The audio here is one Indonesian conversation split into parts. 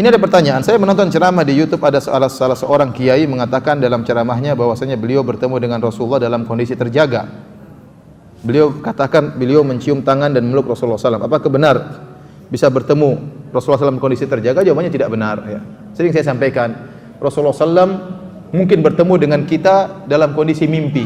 Ini ada pertanyaan, saya menonton ceramah di YouTube, ada salah seorang kiai mengatakan dalam ceramahnya bahwasanya beliau bertemu dengan Rasulullah dalam kondisi terjaga. Beliau katakan beliau mencium tangan dan meluk Rasulullah SAW. Apakah benar bisa bertemu Rasulullah SAW kondisi terjaga? Jawabannya tidak benar. Ya. Sering saya sampaikan, Rasulullah SAW mungkin bertemu dengan kita dalam kondisi mimpi.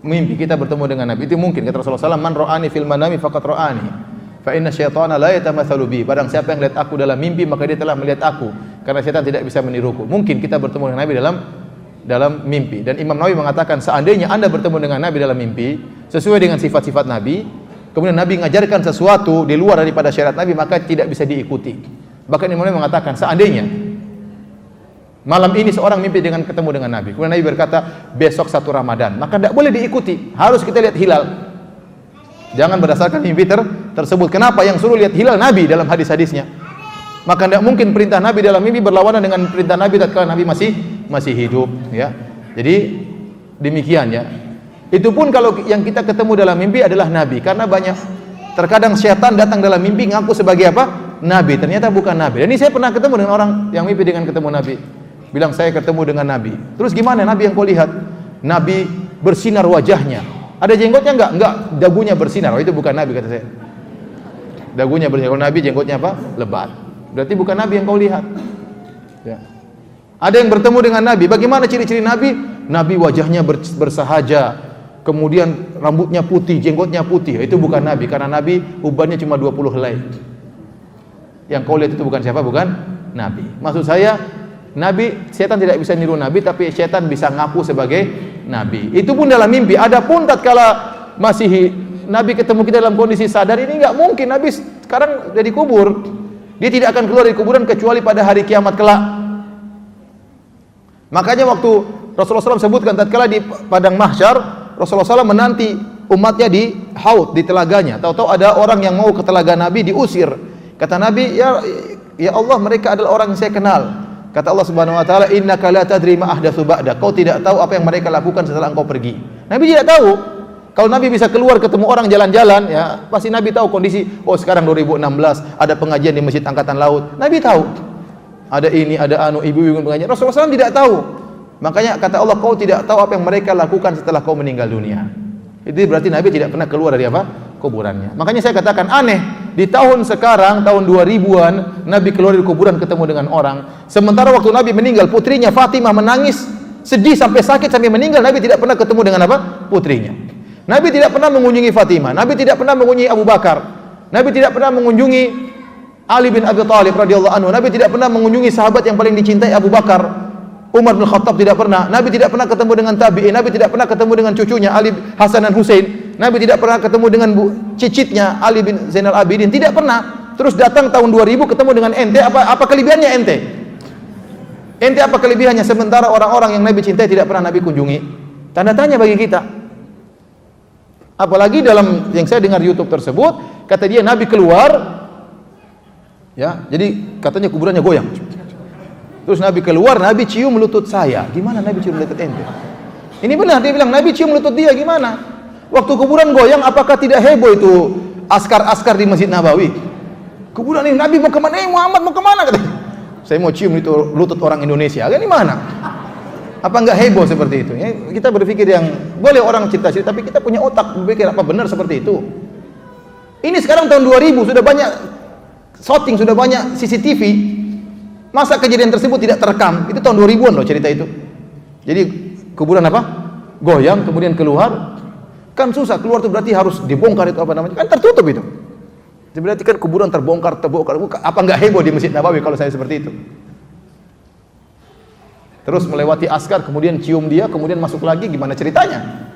Mimpi kita bertemu dengan Nabi itu mungkin. Kata Rasulullah SAW, man ra'ani fil manami faqad ra'ani. Fa inna syaitana la yatamatsalu bi. Barang siapa yang melihat aku dalam mimpi maka dia telah melihat aku, karena syaitan tidak bisa meniruku. Mungkin kita bertemu dengan Nabi dalam mimpi. Dan Imam Nawawi mengatakan seandainya Anda bertemu dengan Nabi dalam mimpi sesuai dengan sifat-sifat Nabi, kemudian Nabi mengajarkan sesuatu di luar daripada syariat Nabi, maka tidak bisa diikuti. Bahkan Imam Nawawi mengatakan seandainya malam ini seorang mimpi ketemu dengan Nabi, kemudian Nabi berkata besok 1 Ramadan, maka tidak boleh diikuti. Harus kita lihat hilal. Jangan berdasarkan mimpi tersebut. Kenapa? Yang suruh lihat hilal Nabi dalam hadis-hadisnya. Maka tidak mungkin perintah Nabi dalam mimpi berlawanan dengan perintah Nabi tatkala Nabi masih hidup, ya. Jadi demikian, ya. Itu pun kalau yang kita ketemu dalam mimpi adalah Nabi, karena banyak terkadang syaitan datang dalam mimpi ngaku sebagai apa? Nabi, ternyata bukan Nabi. Dan ini saya pernah ketemu dengan orang yang mimpi dengan ketemu Nabi. Bilang saya ketemu dengan Nabi. Terus gimana Nabi yang kau lihat? Nabi bersinar wajahnya. Ada jenggotnya enggak, dagunya bersinar. Oh, itu bukan Nabi, kata saya. Dagunya bersinar. Kalau Nabi jenggotnya apa? Lebat. Berarti bukan Nabi yang kau lihat. Ya. Ada yang bertemu dengan Nabi. Bagaimana ciri-ciri Nabi? Nabi wajahnya bersahaja, kemudian rambutnya putih, jenggotnya putih. Itu bukan Nabi, karena Nabi ubannya cuma 20 helai. Yang kau lihat itu bukan siapa? Bukan Nabi. Maksud saya, Nabi, setan tidak bisa niru Nabi, tapi setan bisa ngaku sebagai Nabi. Itu pun dalam mimpi. Adapun tatkala masih Nabi ketemu kita dalam kondisi sadar, ini enggak mungkin. Nabi sekarang sudah dikubur. Dia tidak akan keluar dari kuburan kecuali pada hari kiamat kelak. Makanya waktu Rasulullah SAW sebutkan tatkala di padang mahsyar, Rasulullah SAW menanti umatnya di haud, di telaganya. Tahu-tahu ada orang yang mau ke telaga Nabi, diusir. Kata Nabi, ya Allah, mereka adalah orang yang saya kenal. Kata Allah Subhanahu wa taala, innaka la tadri ma ahdatsu ba'da. Kau tidak tahu apa yang mereka lakukan setelah engkau pergi. Nabi tidak tahu. Kalau Nabi bisa keluar ketemu orang jalan-jalan, ya pasti Nabi tahu kondisi. Oh, sekarang 2016 ada pengajian di Masjid Angkatan Laut. Nabi tahu. Ada ini, ada ibu-ibu pengajian. Rasulullah SAW tidak tahu. Makanya kata Allah, kau tidak tahu apa yang mereka lakukan setelah kau meninggal dunia. Itu berarti Nabi tidak pernah keluar dari apa? Kuburannya. Makanya saya katakan aneh, di tahun sekarang, tahun 2000-an, Nabi keluar dari kuburan ketemu dengan orang. Sementara waktu Nabi meninggal, putrinya Fatimah menangis, sedih sampai sakit sampai meninggal, Nabi tidak pernah ketemu dengan apa? Putrinya. Nabi tidak pernah mengunjungi Fatimah, Nabi tidak pernah mengunjungi Abu Bakar, Nabi tidak pernah mengunjungi Ali bin Abi Thalib radhiyallahu anhu, Nabi tidak pernah mengunjungi sahabat yang paling dicintai Abu Bakar, Umar bin Khattab tidak pernah, Nabi tidak pernah ketemu dengan tabi'in, Nabi tidak pernah ketemu dengan cucunya Ali Hasan dan Husain, Nabi tidak pernah ketemu dengan cicitnya Ali bin Zainal Abidin, tidak pernah. Terus datang tahun 2000 ketemu dengan ente, apa kelebihannya ente? Ente apa kelebihannya sementara orang-orang yang Nabi cintai tidak pernah Nabi kunjungi? Tanda tanya bagi kita. Apalagi dalam yang saya dengar YouTube tersebut, kata dia Nabi keluar, ya, jadi katanya kuburannya goyang. Terus Nabi keluar, Nabi cium lutut saya. Gimana Nabi cium lutut ente? Ini benar, dia bilang Nabi cium lutut dia, gimana? Waktu kuburan goyang, apakah tidak heboh itu askar-askar di Masjid Nabawi? Kuburan ini Nabi mau kemana? Muhammad mau kemana? Katanya. Saya mau cium itu lutut orang Indonesia. Kan di mana? Apa enggak heboh seperti itu? Ya, kita berpikir yang boleh orang cerita-cerita, tapi kita punya otak berpikir apa benar seperti itu. Ini sekarang tahun 2000 sudah banyak shooting, sudah banyak CCTV. Masa kejadian tersebut tidak terekam? Itu tahun 2000-an loh cerita itu. Jadi kuburan apa? Goyang kemudian keluar. Kan susah keluar itu berarti harus dibongkar itu apa namanya? Kan tertutup itu. Berarti kan kuburan terbongkar. Apa enggak heboh di Masjid Nabawi kalau saya seperti itu? Terus melewati askar, kemudian cium dia, kemudian masuk lagi, gimana ceritanya?